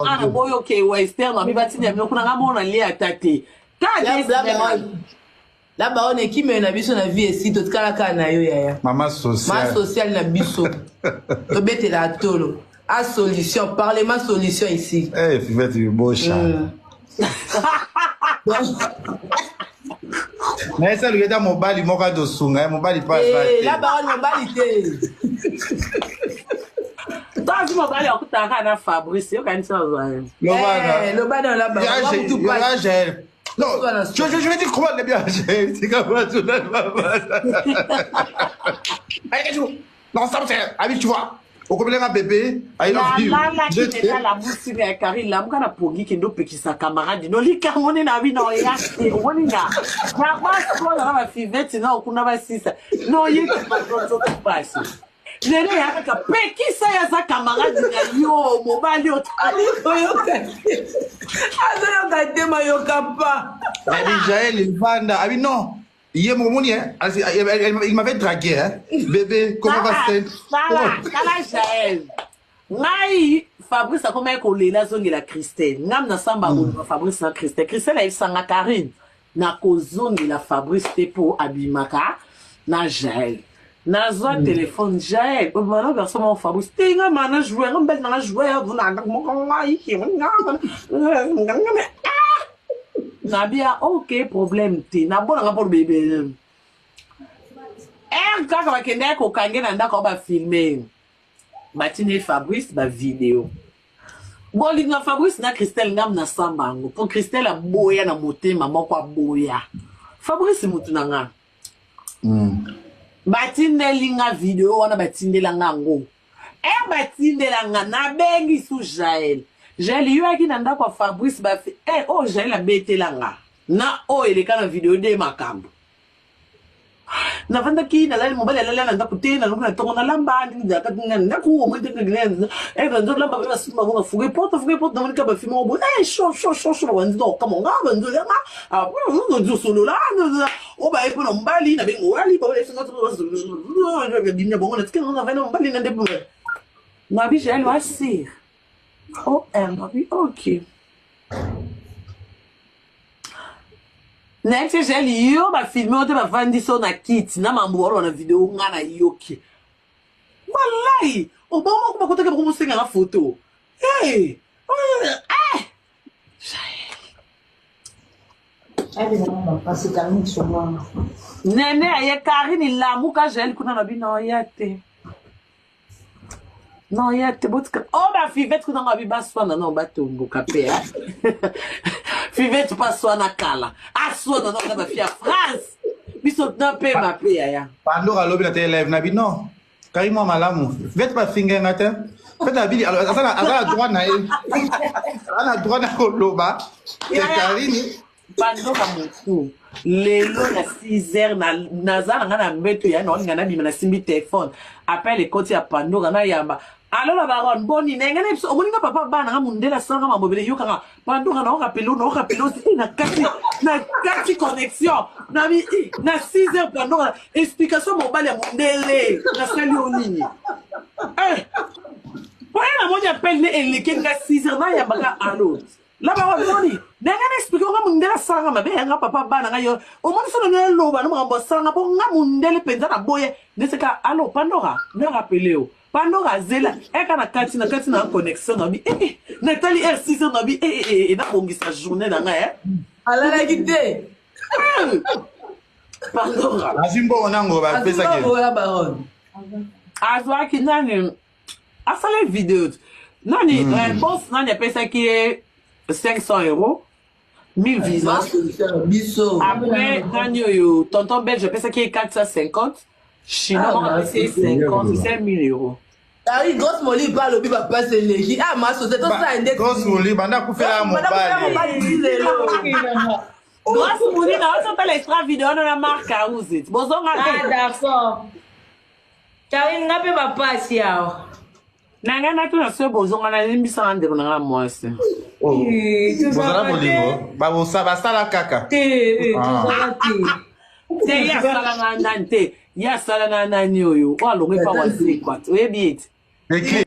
ana boyo ke western abi batini amyo kuna ngamona li atate la baone qui me na biso na vie ici tout kala kana yo yaya Maman sociale. ma sociale na biso to bete la tolo a solution parlement solution ici Eh Fivette tu beau chat. Mais ça lui est dans mobile moka do sunga mobile pas la baone mobile te toi tu mobile okutaka na Fabrice yo kanisa ozwa lo bana la baone tout pas non, je vais dire comment est bien. C'est comme tout le monde. Non, ça c'est. Ami, tu vois. Au combien un bébé, I love you. La musique ya Karine, la mukana pogi kendo pekisa camarade. No li kamone na bi no ya. Woni nga. Na ba ko na ba Fivette na okuna ba sisa. No yi ba ko passe. Nene ya ka pekisa ya za camarade na yo mobile yo tali yo ka. Azo ka tema yo kapa. Jaël il vanda. Ah oui non. Hier mon moni il m'avait dragué hein. Bébé, comment va-t-il? Kala Jaël. Ngai Fabrice a comment ko lela zongi la Christelle. Ngam na samba ko Fabrice na Christelle. Christelle a sanga Karine. Na ko zongi la Fabrice te po abimaka na Jaël. Na zo téléphone Jaël. O mala version mo Fabrice. Tinga mana jouer ngam na jouer na mo ngai ki ngam. Nabia ok problème ti na bona ngapolo bébé. Kaka bakende ko kange na ndako ba filmer. Batine Fabrice ba vidéo. Boli na Fabrice na Christelle ngam na sambango. Pour Christelle a boya na motema moko boya. Fabrice mutu na nga. Batine linga vidéo wana batinde la ngango. Batinde la nga na bengi su Jaël. Jaël yo aki na ndako Fabrice ba fi oh Jaël a betela nga. Na ele kana vidéo de makambo. Na vanda ki na lali mobile la ndako te na lukuna tongo na lamba ndi ka ngana ku mo te ngene ndo lamba ba sima ngo fuge poto na monika ba fimo bo show wanzo kama ngaba ndo nga ndo solo la o ba epo no mbali na bengo wali ba le singa to dinya bongo na tkena na vena mbali na ndebo. Na bi Jaël wa sir. Oh, ok. Next, j'ai yo ba filmer o te ba vandi so na kit na mambo na vidéo nga na yoki. Wallahi, o ba mo ko ko mo senga na photo. Hey. Nene ya Karine la muka Jaël kuna na bino yate. Non, il y a des bouts de... Oh, bah, Fivette, on a vu bassoir, non, bateau, boucapé, hein. Fivette, pas soin à Kala. Ah, soin, non, on a fait à France. Bisous, non, paix, ma paix, hein. Pandora, l'objet de l'élève, n'a dit non. Carrément, malamou. Faites pas finger, matin. Faites la vie, alors, ça a droit, on a droit, l'oba. C'est Karine. Pandora, mon fou. Lelo na 6h na nazana ngana mbeto ya no ngana bima na simbi téléphone appelle les côtés à Pandora na yamba alors la baronne boni ngana biso omoninga papa bana nga mundela sanga mabobele yoka Pandora na rapelo na kati connexion na bi na 6h Pandora explication mobile ya mundele na sali onini voilà moi j'appelle les kenga 6h na yamba ka allo la baronne boni nanga expliquer nga mundela sanga mabe nga papa bana nga yo o moni so na loba no mambo sanga bo nga mundele penza na boye neseka allo Pandora na rappeler o Pandora zela eka na kati na connexion na bi Nathalie R6 na bi na bongisa journée na nga ala la guide Pandora azimbo onango ba pesa ke la baronne azwa ki nani asale vidéo nani boss nani pesa ki 500 €, 1000 visas. Après, tonton belge, je pense qu'il est 450. Chinois, c'est 50, c'est 1000 €. Ah oui, grosse molly, pas le biba pas c'est léger. Ah, ma société, tout ça, index. Grosse molly, banda pour faire un mobile. Grosse molly, on a l'extra vidéo dans la marque à Ouzit. Bonjour, ah, d'accord. Karine, n'a pas ma passe, yao. Nanga na tuna so bozonga na limbisa ndero na mwasi. Oh. Bozala bolingo. Ba bosaba sala kaka. Ya sala na nante. Ya sala na nani oyo. Wa longe pa wasi kwat. We biet. Ekle.